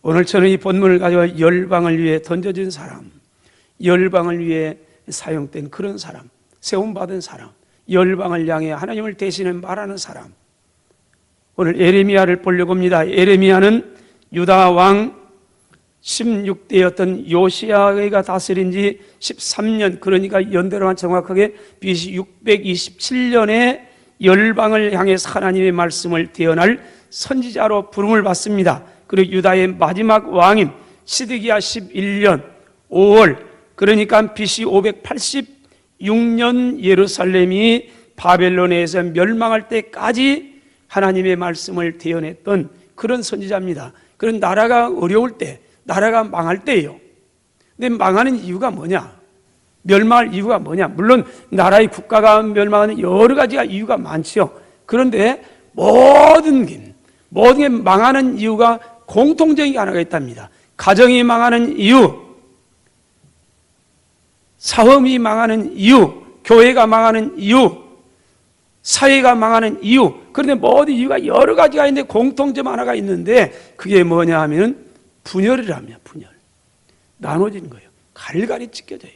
오늘 저는 이 본문을 가지고 열방을 위해 던져진 사람, 열방을 위해 사용된 그런 사람, 세움받은 사람, 열방을 향해 하나님을 대신해 말하는 사람, 오늘 예레미야를 보려고 합니다. 예레미야는 유다 왕 16대였던 요시야가 다스린 지 13년, 그러니까 연대로만 정확하게 BC 627년에 열방을 향해서 하나님의 말씀을 대언할 선지자로 부름을 받습니다. 그리고 유다의 마지막 왕인 시드기야 11년 5월, 그러니까 BC 586년 예루살렘이 바벨론에서 멸망할 때까지 하나님의 말씀을 대언했던 그런 선지자입니다. 그런 나라가 어려울 때, 나라가 망할 때예요. 근데 망하는 이유가 뭐냐? 멸망할 이유가 뭐냐? 물론 나라의 국가가 멸망하는 여러 가지가 이유가 많죠. 그런데 모든 게 망하는 이유가 공통적인 게 하나가 있답니다. 가정이 망하는 이유, 사업이 망하는 이유, 교회가 망하는 이유, 사회가 망하는 이유. 그런데 모든 이유가 여러 가지가 있는데 공통점 하나가 있는데 그게 뭐냐 하면 분열이랍니다. 분열. 나눠진 거예요. 갈갈이 찢겨져요.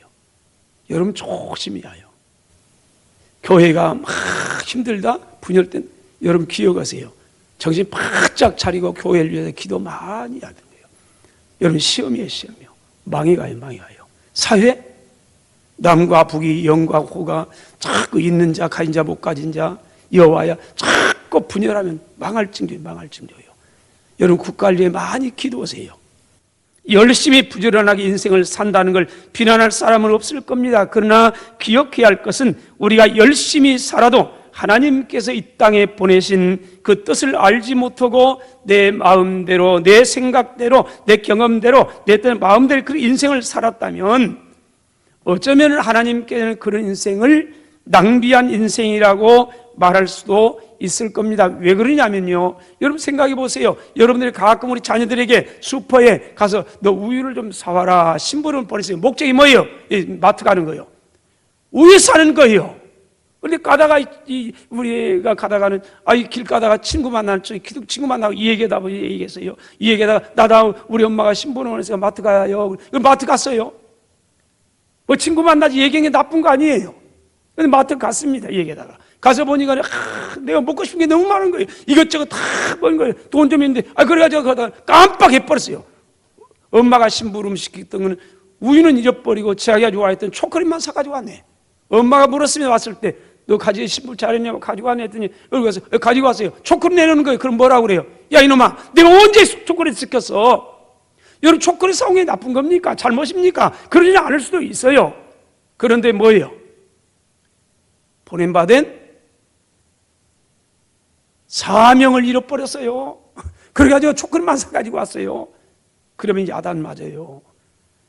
여러분 조심해야 해요. 교회가 막 힘들다 분열된 여러분 기억하세요. 정신 바짝 차리고 교회를 위해서 기도 많이 해야 되는 거예요. 여러분 시험이에요. 시험이요. 망해가요. 망해가요. 사회 남과 북이 영과 호가 자꾸 있는 자 가진 자 못 가진 자 여와야 자꾸 분열하면 망할 징조예요. 망할 징조예요. 여러분 국가를 위해 많이 기도하세요. 열심히 부지런하게 인생을 산다는 걸 비난할 사람은 없을 겁니다. 그러나 기억해야 할 것은 우리가 열심히 살아도 하나님께서 이 땅에 보내신 그 뜻을 알지 못하고 내 마음대로, 내 생각대로, 내 경험대로, 내 마음대로 그 인생을 살았다면 어쩌면 하나님께서는 그런 인생을 낭비한 인생이라고 말할 수도 있을 겁니다. 왜 그러냐면요, 여러분 생각해 보세요. 여러분들이 가끔 우리 자녀들에게 슈퍼에 가서 너 우유를 좀 사와라 심부름을 보냈어요. 목적이 뭐예요? 마트 가는 거예요. 우유 사는 거예요. 그런데 가다가 우리가 가다가는 길 가다가 친구 만나는 친구 만나고 이 얘기하다 얘기했어요. 이 얘기하다가 나다 우리 엄마가 심부름을 해서 마트 가요. 마트 갔어요. 뭐 친구 만나지 얘기한 게 나쁜 거 아니에요. 근데 마트 갔습니다. 이 얘기하다가 가서 보니까 내가 먹고 싶은 게 너무 많은 거예요. 이것저것 다 먹은 거예요. 돈 좀 있는데 그래가지고 가다가 깜빡해버렸어요. 엄마가 심부름 시켰던 거는 우유는 잊어버리고 자기가 좋아했던 초콜릿만 사가지고 왔네. 엄마가 물었으면 왔을 때 너 가지고 심부름 잘했냐고 가지고 왔네 했더니 여기 가서 가지고 왔어요. 초콜릿 내놓는 거예요. 그럼 뭐라고 그래요? 야 이놈아, 내가 언제 초콜릿 시켰어? 여러분 초콜릿 사온 게 나쁜 겁니까? 잘못입니까? 그러지 않을 수도 있어요. 그런데 뭐예요? 보냄받은 사명을 잃어버렸어요. 그래가지고 초콜릿만 사가지고 왔어요. 그러면 야단 맞아요.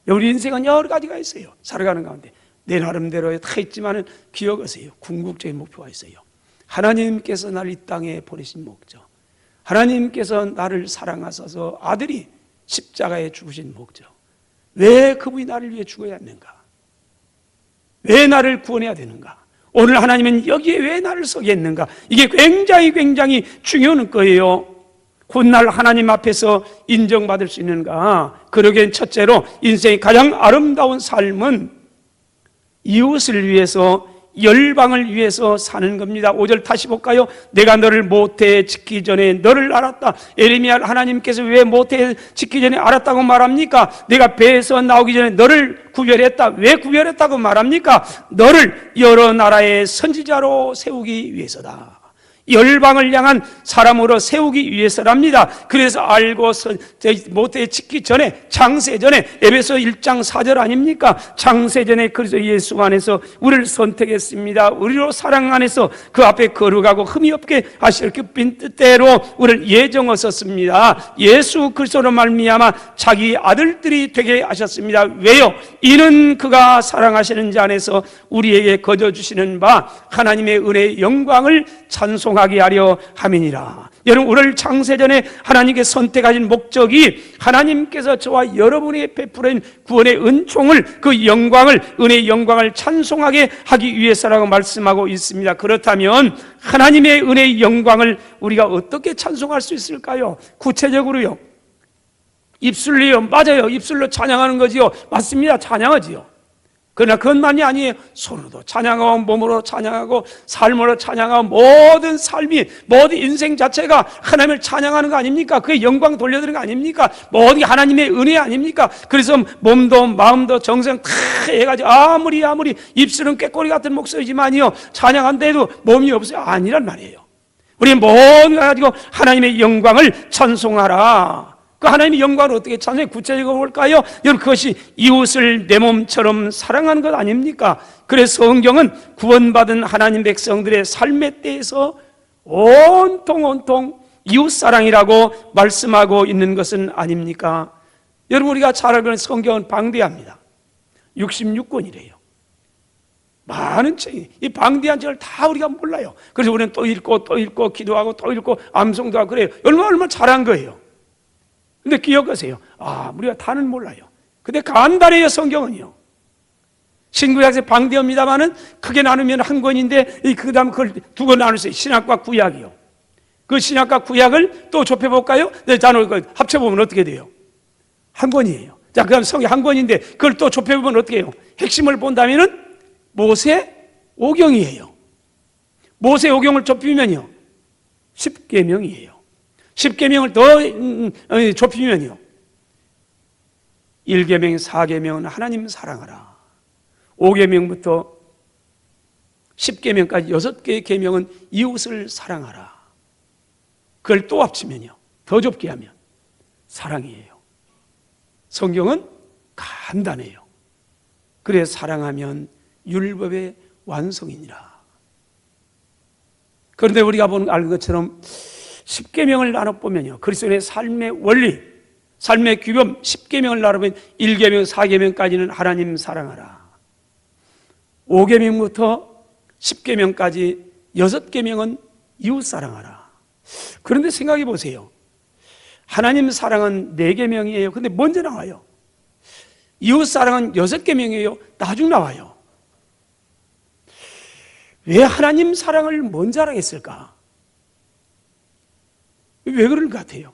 우리 인생은 여러 가지가 있어요. 살아가는 가운데 내 나름대로 다 있지만 기억하세요. 궁극적인 목표가 있어요. 하나님께서 나를 이 땅에 보내신 목적, 하나님께서 나를 사랑하셔서 아들이 십자가에 죽으신 목적, 왜 그분이 나를 위해 죽어야 하는가? 왜 나를 구원해야 되는가? 오늘 하나님은 여기에 왜 나를 서게 했는가? 이게 굉장히 중요한 거예요. 훗날 하나님 앞에서 인정받을 수 있는가? 그러기엔 첫째로 인생의 가장 아름다운 삶은 이웃을 위해서, 열방을 위해서 사는 겁니다. 5절 다시 볼까요? 내가 너를 모태에 짓기 전에 너를 알았다. 예레미야 하나님께서 왜 모태에 짓기 전에 알았다고 말합니까? 내가 배에서 나오기 전에 너를 구별했다. 왜 구별했다고 말합니까? 너를 여러 나라의 선지자로 세우기 위해서다. 열방을 향한 사람으로 세우기 위해서랍니다. 그래서 알고 모태에 짓기 전에, 창세전에, 에베소 1장 4절 아닙니까? 창세전에 그리스도 예수 안에서 우리를 선택했습니다. 우리로 사랑 안에서 그 앞에 거룩하고 흠이 없게 하실 그 빈 뜻대로 우리를 예정하셨습니다. 예수 그리스도로 말미암아 자기 아들들이 되게 하셨습니다. 왜요? 이는 그가 사랑하시는 자 안에서 우리에게 거저 주시는 바 하나님의 은혜의 영광을 찬송하게 하려 함이니라. 여러분, 우리를 창세전에 하나님께 선택하신 목적이 하나님께서 저와 여러분에게 베푸는 구원의 은총을, 그 영광을, 은혜의 영광을 찬송하게 하기 위해서라고 말씀하고 있습니다. 그렇다면 하나님의 은혜의 영광을 우리가 어떻게 찬송할 수 있을까요? 구체적으로요, 입술로요. 맞아요. 입술로 찬양하는 거지요. 맞습니다. 찬양하지요. 그러나 그것만이 아니에요. 손으로도 찬양하고 몸으로 찬양하고 삶으로 찬양하고 모든 삶이 모든 인생 자체가 하나님을 찬양하는 거 아닙니까? 그게 영광 돌려드리는 거 아닙니까? 모든 하나님의 은혜 아닙니까? 그래서 몸도 마음도 정성 다 해가지고 아무리 입술은 꾀꼬리 같은 목소리지만요 찬양한데도 몸이 없어요. 아니란 말이에요. 우리 모든 가지고 하나님의 영광을 찬송하라. 그 하나님의 영광을 어떻게 찬송해? 구체적으로 볼까요? 여러분, 그것이 이웃을 내 몸처럼 사랑하는 것 아닙니까? 그래서 성경은 구원받은 하나님 백성들의 삶에 대해서 온통 이웃사랑이라고 말씀하고 있는 것은 아닙니까? 여러분, 우리가 잘 알고 있는 성경은 방대합니다. 66권이래요. 많은 책이, 이 방대한 책을 다 우리가 몰라요. 그래서 우리는 또 읽고 기도하고 또 읽고 암송도 하고 그래요. 얼마나 잘한 거예요. 근데 기억하세요. 우리가 다는 몰라요. 근데 간단해요, 성경은요. 신구약에서 방대합니다만은 크게 나누면 한 권인데, 그 다음 그걸 두 권 나누세요. 신약과 구약이요. 그 신약과 구약을 또 좁혀볼까요? 네, 합쳐보면 어떻게 돼요? 한 권이에요. 자, 그 다음 성경 한 권인데, 그걸 또 좁혀보면 어떻게 해요? 핵심을 본다면은 모세오경이에요. 모세오경을 좁히면요, 10계명이에요. 10계명을 더 좁히면요, 1계명, 4계명은 하나님 사랑하라. 5계명부터 10계명까지 6개의 계명은 이웃을 사랑하라. 그걸 또 합치면요, 더 좁게 하면 사랑이에요. 성경은 간단해요. 그래 사랑하면 율법의 완성이니라. 그런데 우리가 알 것처럼 10계명을 나눠보면요, 그리스도의 삶의 원리, 삶의 규범 10계명을 나누면 1계명, 4계명까지는 하나님 사랑하라. 5계명부터 10계명까지 6계명은 이웃 사랑하라. 그런데 생각해 보세요. 하나님 사랑은 4계명이에요. 근데 먼저 나와요. 이웃 사랑은 6계명이에요. 나중 나와요. 왜 하나님 사랑을 먼저 하라겠을까? 왜 그럴 것 같아요?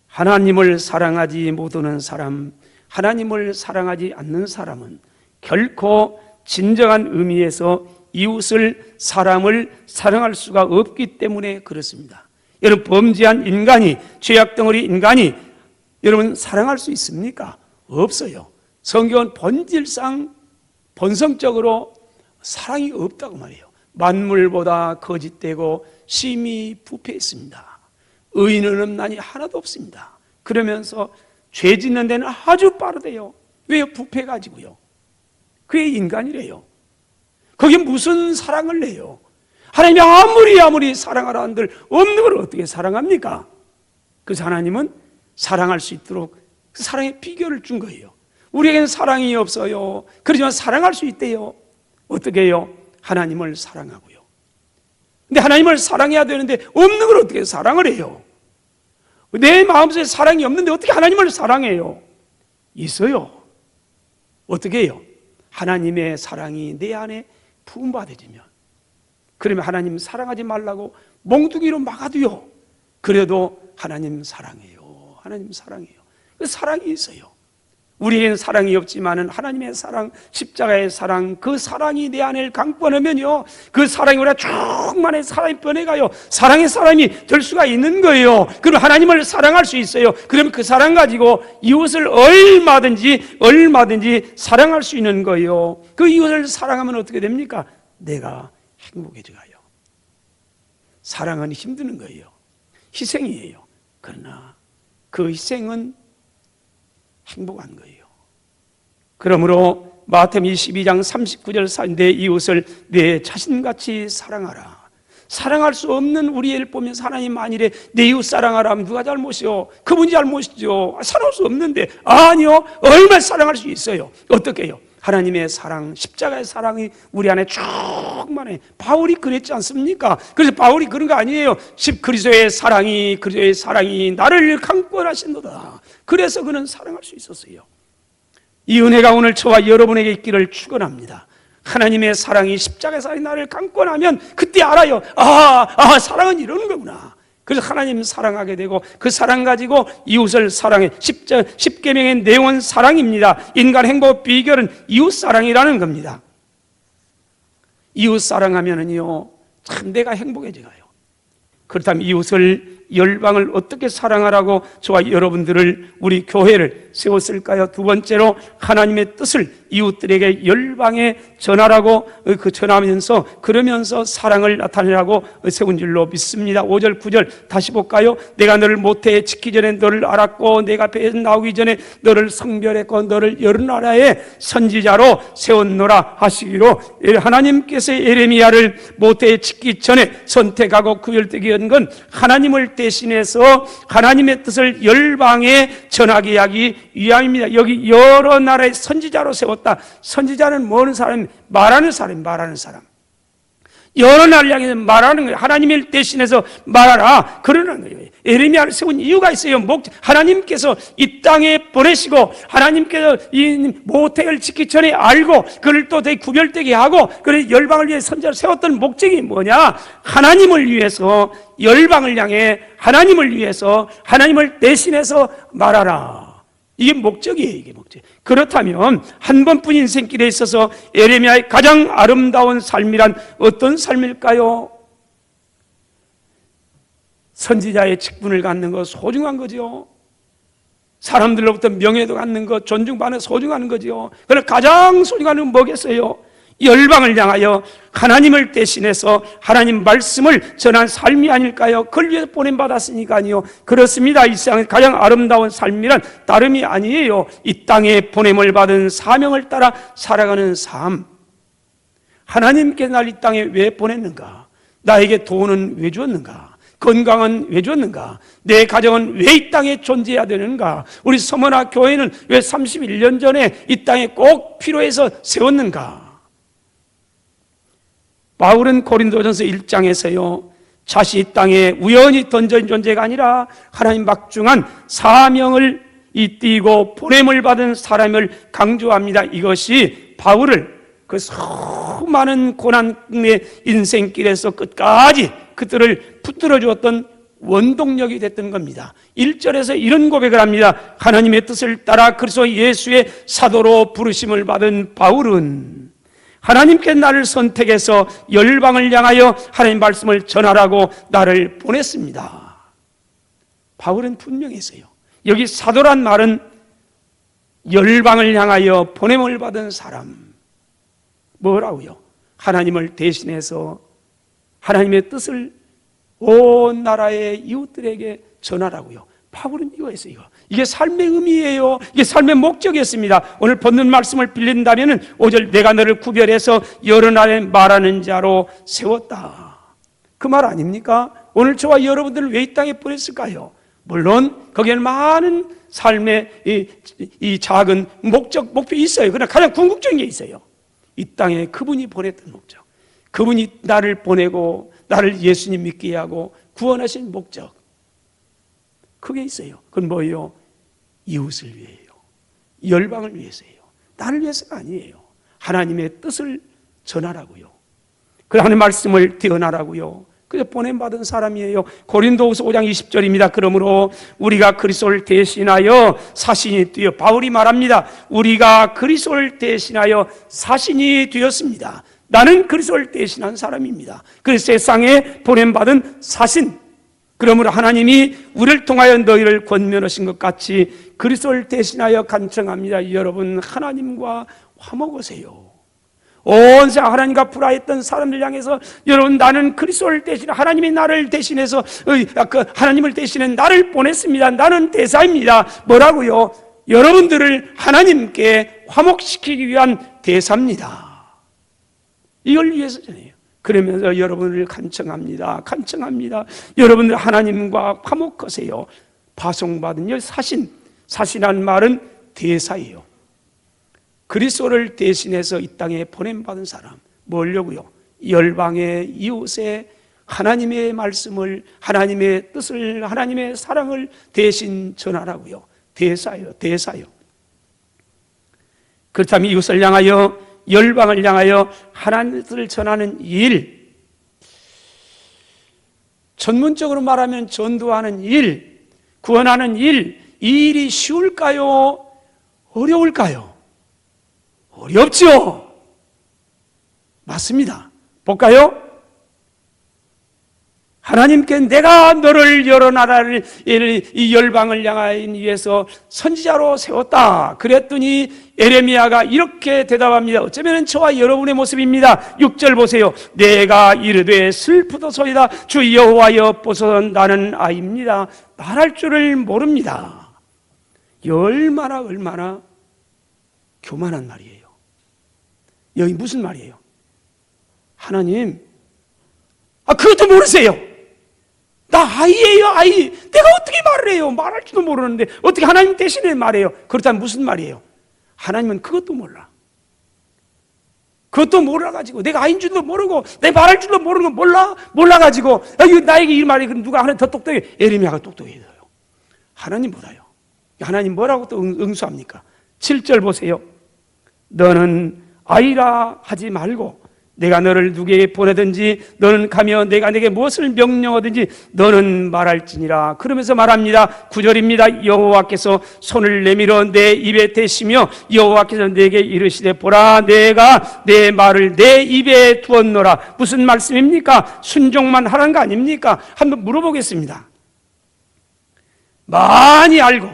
하나님을 사랑하지 못하는 사람, 하나님을 사랑하지 않는 사람은 결코 진정한 의미에서 이웃을, 사람을 사랑할 수가 없기 때문에 그렇습니다. 여러분, 범죄한 인간이, 죄악덩어리 인간이 여러분 사랑할 수 있습니까? 없어요. 성경은 본질상 본성적으로 사랑이 없다고 말해요. 만물보다 거짓되고 심히 부패했습니다. 의인은 없나니 하나도 없습니다. 그러면서 죄 짓는 데는 아주 빠르대요. 왜요? 부패가지고요. 그게 인간이래요. 거기에 무슨 사랑을 내요? 하나님이 아무리 사랑하라 한들 없는 걸 어떻게 사랑합니까? 그래서 하나님은 사랑할 수 있도록 그 사랑의 비결을 준 거예요. 우리에게는 사랑이 없어요. 그렇지만 사랑할 수 있대요. 어떻게 해요? 하나님을 사랑하고요. 근데 하나님을 사랑해야 되는데 없는 걸 어떻게 사랑을 해요? 내 마음속에 사랑이 없는데 어떻게 하나님을 사랑해요? 있어요. 어떻게 해요? 하나님의 사랑이 내 안에 부음받아지면, 그러면 하나님 사랑하지 말라고 몽둥이로 막아도요, 그래도 하나님 사랑해요. 하나님 사랑해요. 그 사랑이 있어요. 우리에게는 사랑이 없지만은 하나님의 사랑, 십자가의 사랑, 그 사랑이 내 안을 강권하면요, 그 사랑이 우리가 충만히 사랑이 변해가요. 사랑의 사람이 될 수가 있는 거예요. 그럼 하나님을 사랑할 수 있어요. 그러면 그 사랑 가지고 이웃을 얼마든지 사랑할 수 있는 거예요. 그 이웃을 사랑하면 어떻게 됩니까? 내가 행복해져가요. 사랑은 힘드는 거예요. 희생이에요. 그러나 그 희생은 행복한 거예요. 그러므로 마태복음 22장 39절 내 이웃을 내 자신같이 사랑하라. 사랑할 수 없는 우리를 보면서 하나님 만일에 내 이웃 사랑하라 하면 누가 잘못이요? 그분이 잘못이죠. 사랑할 수 없는데. 아니요, 얼마나 사랑할 수 있어요. 어떻게 해요? 하나님의 사랑, 십자가의 사랑이 우리 안에 충만해. 바울이 그랬지 않습니까? 그래서 바울이 그런 거 아니에요. 그리스도의 사랑이 나를 강권하신도다. 그래서 그는 사랑할 수 있었어요. 이 은혜가 오늘 저와 여러분에게 있기를 축원합니다. 하나님의 사랑이, 십자가의 사랑이 나를 강권하면 그때 알아요. 사랑은 이러는 거구나. 그래서 하나님 사랑하게 되고 그 사랑 가지고 이웃을 사랑해. 10계명의 내용은 사랑입니다. 인간 행복 비결은 이웃 사랑이라는 겁니다. 이웃 사랑하면은요, 참 내가 행복해져요. 그렇다면 이웃을, 열방을 어떻게 사랑하라고 저와 여러분들을, 우리 교회를 세웠을까요? 두 번째로 하나님의 뜻을 이웃들에게 열방에 전하라고, 전하면서 그러면서 사랑을 나타내라고 세운 줄로 믿습니다. 5절 9절 다시 볼까요? 내가 너를 모태에 짓기 전에 너를 알았고 내가 배에서 나오기 전에 너를 성별했고 너를 여러 나라의 선지자로 세웠노라 하시기로, 하나님께서 예레미야를 모태에 짓기 전에 선택하고 구별되게 한 건 하나님을 대신해서 하나님의 뜻을 열방에 전하게 하기 위함입니다. 여기 여러 나라의 선지자로 세웠다. 선지자는 뭐하는 사람? 말하는 사람. 여러 나라를 향해서 말하는 거예요. 하나님을 대신해서 말하라, 그러는 거예요. 예레미야를 세운 이유가 있어요. 하나님께서 이 땅에 보내시고 하나님께서 이 모태를 짓기 전에 알고 그를 또 되게 구별되게 하고 그를 열방을 위해 선지자를 세웠던 목적이 뭐냐? 하나님을 위해서, 열방을 향해 하나님을 위해서, 하나님을 대신해서 말하라. 이게 목적이에요. 이게 목적. 그렇다면 한 번뿐 인생길에 있어서 예레미야의 가장 아름다운 삶이란 어떤 삶일까요? 선지자의 직분을 갖는 거 소중한 거죠. 사람들로부터 명예도 갖는 것, 존중받는 소중한 거죠. 그러나 가장 소중한 건 뭐겠어요? 열방을 향하여 하나님을 대신해서 하나님 말씀을 전한 삶이 아닐까요? 그걸 위해서 보냄받았으니까요. 그렇습니다. 이 세상의 가장 아름다운 삶이란 다름이 아니에요. 이 땅에 보냄을 받은 사명을 따라 살아가는 삶. 하나님께 날 이 땅에 왜 보냈는가? 나에게 돈은 왜 주었는가? 건강은 왜 줬는가? 내 가정은 왜 이 땅에 존재해야 되는가? 우리 서머나 교회는 왜 31년 전에 이 땅에 꼭 필요해서 세웠는가? 바울은 고린도전서 1장에서요, 자신이 땅에 우연히 던져진 존재가 아니라 하나님 막중한 사명을 띠고 보냄을 받은 사람을 강조합니다. 이것이 바울을 그 수많은 고난의 인생길에서 끝까지 그들을 붙들어 주었던 원동력이 됐던 겁니다. 1절에서 이런 고백을 합니다. 하나님의 뜻을 따라 그리스도 예수의 사도로 부르심을 받은 바울은 하나님께 나를 선택해서 열방을 향하여 하나님 말씀을 전하라고 나를 보냈습니다. 바울은 분명히 했어요. 여기 사도란 말은 열방을 향하여 보냄을 받은 사람. 뭐라고요? 하나님을 대신해서 하나님의 뜻을 온 나라의 이웃들에게 전하라고요. 바울은 이거였어요. 이게 삶의 의미예요. 이게 삶의 목적이었습니다. 오늘 본문 말씀을 빌린다면 5절 내가 너를 구별해서 여러 나라에 말하는 자로 세웠다. 그 말 아닙니까? 오늘 저와 여러분들을 왜 이 땅에 보냈을까요? 물론 거기에는 많은 삶의 이 작은 목표 있어요. 그러나 가장 궁극적인 게 있어요. 이 땅에 그분이 보냈던 목적, 그분이 나를 보내고 나를 예수님 믿게 하고 구원하신 목적, 그게 있어요. 그건 뭐예요? 이웃을 위해요. 열방을 위해서예요. 나를 위해서가 아니에요. 하나님의 뜻을 전하라고요. 그 하나님의 말씀을 대언하라고요. 그래서 보냄받은 사람이에요. 고린도후서 5장 20절입니다. 그러므로 우리가 그리스도를 대신하여 사신이 되어, 바울이 말합니다. 우리가 그리스도를 대신하여 사신이 되었습니다. 나는 그리스도를 대신한 사람입니다. 그래서 세상에 보냄받은 사신. 그러므로 하나님이 우리를 통하여 너희를 권면하신 것 같이 그리스도를 대신하여 간청합니다. 여러분, 하나님과 화목하세요. 온 세상 하나님과 불화했던 사람들 향해서 여러분, 나는 그리스도를 대신, 하나님이 나를 대신해서 하나님을 대신해 나를 보냈습니다. 나는 대사입니다. 뭐라고요? 여러분들을 하나님께 화목시키기 위한 대사입니다. 이걸 위해서 전해요. 그러면서 여러분을 간청합니다. 여러분들 하나님과 화목하세요. 파송받은 사신한 말은 대사예요. 그리스도를 대신해서 이 땅에 보냄받은 사람, 뭐려고요? 열방의 이웃에 하나님의 말씀을, 하나님의 뜻을, 하나님의 사랑을 대신 전하라고요. 대사요. 그렇다면 이웃을 향하여, 열방을 향하여 하나님의 뜻을 전하는 일, 전문적으로 말하면 전도하는 일, 구원하는 일, 이 일이 쉬울까요? 어려울까요? 어렵죠. 맞습니다. 볼까요? 하나님께 내가 너를 여러 나라를 이 열방을 향하기 위해서 선지자로 세웠다. 그랬더니 에레미야가 이렇게 대답합니다. 어쩌면 저와 여러분의 모습입니다. 6절 보세요. 내가 이르되 슬프도소이다. 주 여호와여 보소서 나는 아이입니다. 말할 줄을 모릅니다. 얼마나 교만한 말이에요. 여기 무슨 말이에요? 하나님, 그것도 모르세요. 나 아이예요, 아이. 내가 어떻게 말을 해요? 말할 줄도 모르는데 어떻게 하나님 대신에 말해요? 그렇다면 무슨 말이에요? 하나님은 그것도 몰라. 그것도 몰라가지고 내가 아이인 줄도 모르고 내 말할 줄도 모르는 거 몰라가지고 나에게 이 말이 누가 하나 더 똑똑해? 에레미야가 똑똑해져요. 하나님보다요. 하나님 뭐라고 또 응수합니까? 7절 보세요. 너는 아이라 하지 말고 내가 너를 누구에게 보내든지 너는 가며 내가 내게 무엇을 명령하든지 너는 말할지니라. 그러면서 말합니다. 9절입니다. 여호와께서 손을 내밀어 내 입에 대시며 여호와께서 내게 이르시되 보라 내가 내 말을 내 입에 두었노라. 무슨 말씀입니까? 순종만 하라는 거 아닙니까? 한번 물어보겠습니다. 많이 알고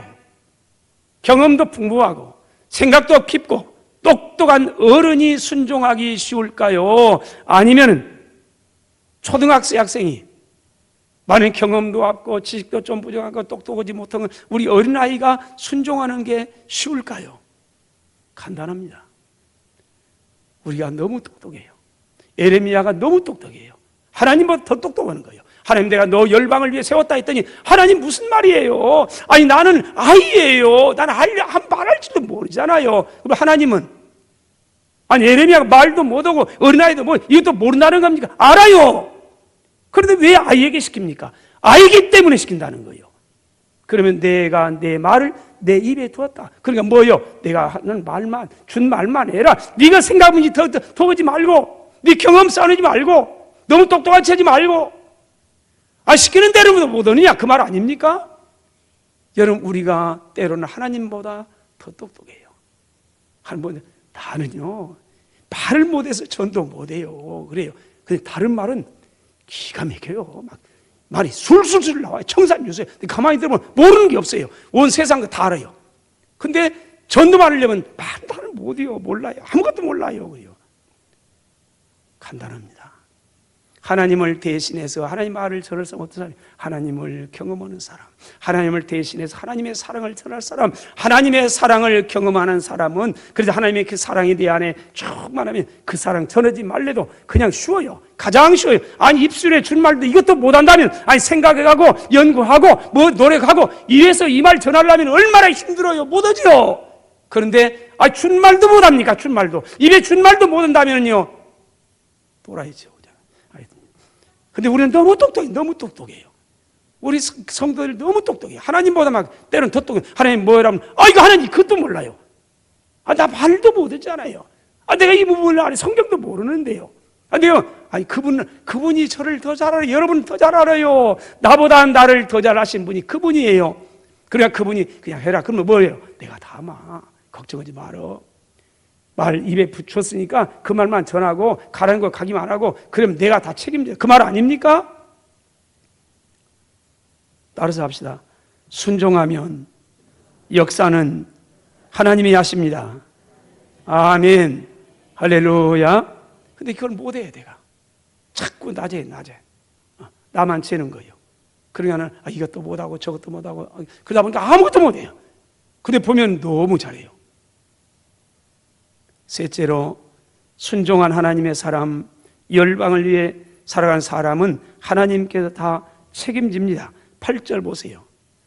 경험도 풍부하고 생각도 깊고 똑똑한 어른이 순종하기 쉬울까요? 아니면 초등학생 학생이 많은 경험도 없고 지식도 좀 부족하고 똑똑하지 못한 우리 어린아이가 순종하는 게 쉬울까요? 간단합니다. 우리가 너무 똑똑해요. 에레미야가 너무 똑똑해요. 하나님보다 더 똑똑한 거예요. 하나님 내가 너 열방을 위해 세웠다 했더니 하나님 무슨 말이에요? 아니 나는 아이예요. 나는 말할지도 모르잖아요. 그럼 하나님은 아니 에레미야가 말도 못하고 어린아이도 이것도 모른다는 겁니까? 알아요. 그런데 왜 아이에게 시킵니까? 아이기 때문에 시킨다는 거예요. 그러면 내가 내 말을 내 입에 두었다. 그러니까 뭐요? 내가 하는 말만 준 말만 해라. 네가 생각문지 더 하지 말고 네 경험 쌓지 말고 너무 똑똑하지 하지 말고 시키는 대로도 못하느냐 그 말 아닙니까? 여러분 우리가 때로는 하나님보다 더 똑똑해요. 나는요 말을 못해서 전도 못해요. 그래요. 근데 다른 말은 기가 막혀요. 막 말이 술술술 나와요. 청산유수에 가만히 들어보면 모르는 게 없어요. 온 세상 다 알아요. 근데 전도 하려면 말을 못해요. 몰라요. 아무것도 몰라요. 그래요. 간단합니다. 하나님을 대신해서 하나님 말을 전할 사람 어떤 사람? 하나님을 경험하는 사람. 하나님을 대신해서 하나님의 사랑을 전할 사람. 하나님의 사랑을 경험하는 사람은 그래서 하나님의 그 사랑에 대한 쭉 말하면 그 사랑 전하지 말래도 그냥 쉬워요. 가장 쉬워요. 아니 입술에 준 말도 이것도 못한다면 생각해가고 연구하고 노력하고 이래서 이 말 전하려면 얼마나 힘들어요. 못하죠. 그런데 준 말도 못합니까? 준 말도 입에 준 말도 못한다면요 돌아야죠. 근데 우리는 너무 똑똑해요. 우리 성도들 너무 똑똑해요. 하나님보다 막 때로는 더 똑똑해요. 하나님 뭐라면 이거 하나님 그것도 몰라요. 나 말도 못했잖아요. 내가 이 부분을 아니 성경도 모르는데요. 그분이 저를 더 잘 알아요. 여러분 더 잘 알아요. 나보다 나를 더 잘 아신 분이 그분이에요. 그러니까 그분이 그냥 해라. 그러면 뭐예요? 내가 다 걱정하지 말어. 말 입에 붙였으니까 그 말만 전하고 가라는 거 가기만 하고 그러면 내가 다 책임져요. 그 말 아닙니까? 따라서 합시다. 순종하면 역사는 하나님이 하십니다. 아멘. 할렐루야. 근데 그걸 못해요. 내가 자꾸 낮에 나만 재는 거예요. 그러니까 이것도 못하고 저것도 못하고 그러다 보니까 아무것도 못해요. 근데 보면 너무 잘해요. 셋째로 순종한 하나님의 사람, 열방을 위해 살아간 사람은 하나님께서 다 책임집니다. 8절 보세요.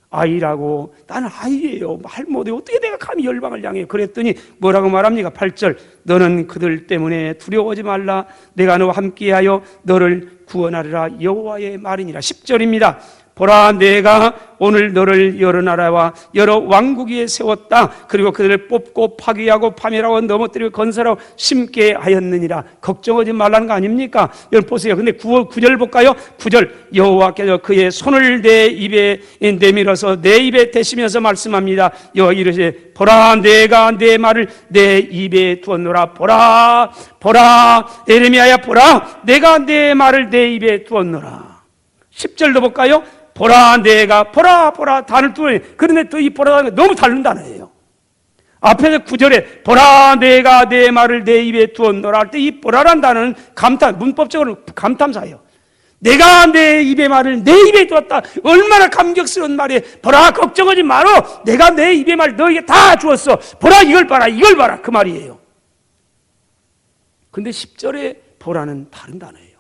아이라고 나는 아이예요. 말 못해. 어떻게 내가 감히 열방을 향해 그랬더니 뭐라고 말합니까? 8절 너는 그들 때문에 두려워하지 말라. 내가 너와 함께하여 너를 구원하리라. 여호와의 말이니라. 10절입니다. 보라, 내가 오늘 너를 여러 나라와 여러 왕국 위에 세웠다. 그리고 그들을 뽑고 파괴하고 파멸하고 넘어뜨리고 건설하고 심게 하였느니라. 걱정하지 말라는 거 아닙니까? 여러분 보세요. 근데 9절 볼까요? 9절, 여호와께서 그의 손을 내 입에 내밀어서 내 입에 대시면서 말씀합니다. 여호와 이르시되 보라, 내가 내 말을 내 입에 두었노라. 보라, 보라, 예레미야야 보라, 내가 내 말을 내 입에 두었노라. 10절도 볼까요? 보라, 내가 보라, 보라, 단을 두어. 그런데 또 이 보라가 너무 다른 단어예요. 앞에서 9절에 보라, 내가 내 말을 내 입에 두었노라 할 때 이 보라란 단어는 감탄, 문법적으로 감탄사예요. 내가 내 입의 말을 내 입에 두었다. 얼마나 감격스러운 말이에요. 보라, 걱정하지 말어. 내가 내 입의 말 너에게 다 주었어. 보라, 이걸 봐라, 이걸 봐라. 그 말이에요. 근데 10절에 보라는 다른 단어예요.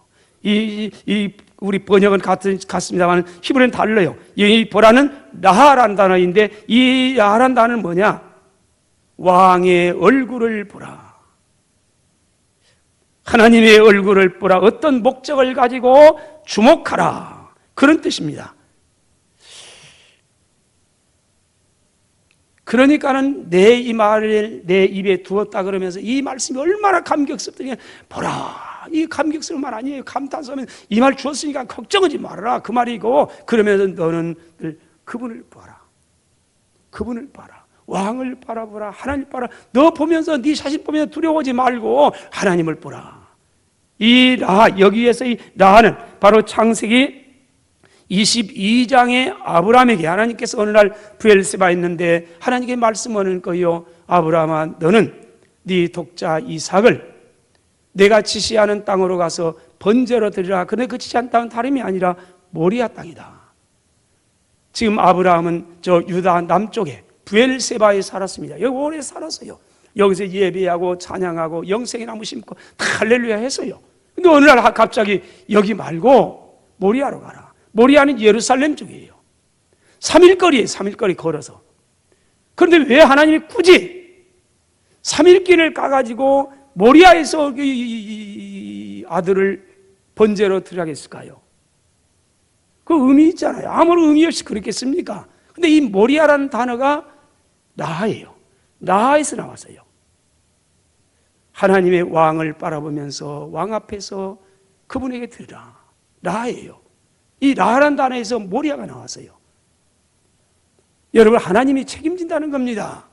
우리 번역은 같습니다만 히브리는 달라요. 이 보라는 라하라는 단어인데 이 라하라는 단어는 뭐냐? 왕의 얼굴을 보라. 하나님의 얼굴을 보라. 어떤 목적을 가지고 주목하라. 그런 뜻입니다. 그러니까는 내 이 말을 내 입에 두었다 그러면서 이 말씀이 얼마나 감격스럽더냐. 보라. 이 감격스러운 말 아니에요. 감탄스러우면 이 말 주었으니까 걱정하지 말아라. 그 말이고, 그러면서 너는 그분을 봐라. 그분을 봐라. 왕을 바라보라. 하나님 봐라. 너 보면서 네 자신 보면서 두려워하지 말고 하나님을 보라. 이 라하, 여기에서 이 라하는 바로 창세기 22장에 아브라함에게 하나님께서 어느 날 브엘세바에 있는데 하나님께 말씀하는 거요. 아브라함아, 너는 네 독자 이삭을 내가 지시하는 땅으로 가서 번제로 드리라. 그런데 그 지시한 땅은 다름이 아니라 모리아 땅이다. 지금 아브라함은 저 유다 남쪽에 브엘세바에 살았습니다. 여기 오래 살았어요. 여기서 예배하고 찬양하고 영생의 나무 심고 다 할렐루야 했어요. 근데 어느 날 갑자기 여기 말고 모리아로 가라. 모리아는 예루살렘 쪽이에요. 3일거리예요. 3일거리 걸어서. 그런데 왜 하나님이 굳이 3일길을 가가지고 모리아에서 이 아들을 번제로 드려야겠을까요? 그 의미 있잖아요. 아무런 의미 없이 그렇겠습니까? 근데 이 모리아라는 단어가 라하예요. 라하에서 나왔어요. 하나님의 왕을 바라보면서 왕 앞에서 그분에게 드리라. 라하예요. 이 라하라는 단어에서 모리아가 나왔어요. 여러분, 하나님이 책임진다는 겁니다.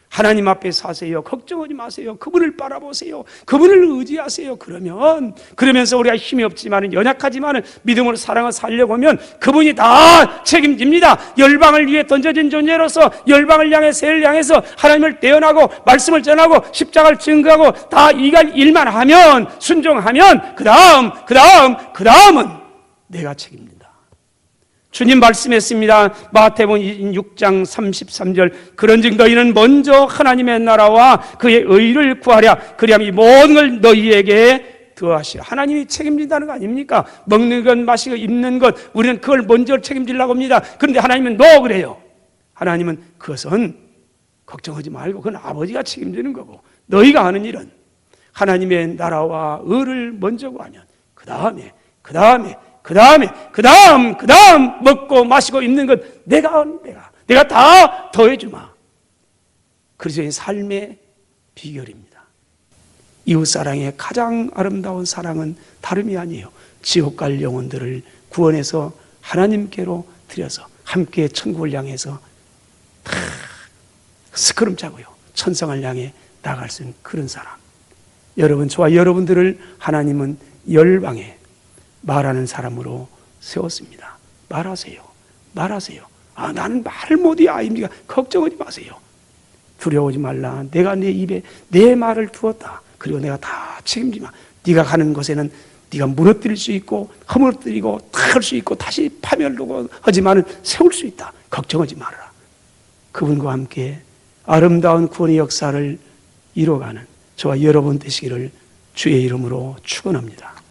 하나님 앞에 사세요. 걱정하지 마세요. 그분을 바라보세요. 그분을 의지하세요. 그러면서 우리가 힘이 없지만 연약하지만 믿음으로 사랑을 살려고 하면 그분이 다 책임집니다. 열방을 위해 던져진 존재로서 열방을 향해 세를 향해서 하나님을 대언하고 말씀을 전하고 십자가를 증거하고 다 이갈 일만 하면, 순종하면 그 다음은 내가 책임진다. 주님 말씀했습니다. 마태복음 6장 33절, 그런즉 너희는 먼저 하나님의 나라와 그의 의를 구하랴. 그리하면 이 모든 걸 너희에게 더하시라. 하나님이 책임진다는 거 아닙니까? 먹는 것, 마시고 입는 것, 우리는 그걸 먼저 책임지려고 합니다. 그런데 하나님은 그래요. 하나님은 그것은 걱정하지 말고 그건 아버지가 책임지는 거고, 너희가 하는 일은 하나님의 나라와 의를 먼저 구하면 그 다음 먹고 마시고 입는 것 내가 다 더해주마. 그리스도의 삶의 비결입니다. 이웃사랑의 가장 아름다운 사랑은 다름이 아니에요. 지옥 갈 영혼들을 구원해서 하나님께로 들여서 함께 천국을 향해서 다 스크럼 짜고요. 천성을 향해 나갈 수 있는 그런 사람. 여러분, 저와 여러분들을 하나님은 열방에 말하는 사람으로 세웠습니다. 말하세요. 나는 말을 못해 아입니까? 걱정하지 마세요. 두려워하지 말라. 내가 내 입에 내 말을 두었다. 그리고 내가 다 책임지마. 네가 가는 곳에는 네가 무너뜨릴 수 있고 허물뜨리고 다 할 수 있고 다시 파멸하고 하지만 세울 수 있다. 걱정하지 말아라. 그분과 함께 아름다운 구원의 역사를 이뤄가는 저와 여러분 되시기를 주의 이름으로 축원합니다.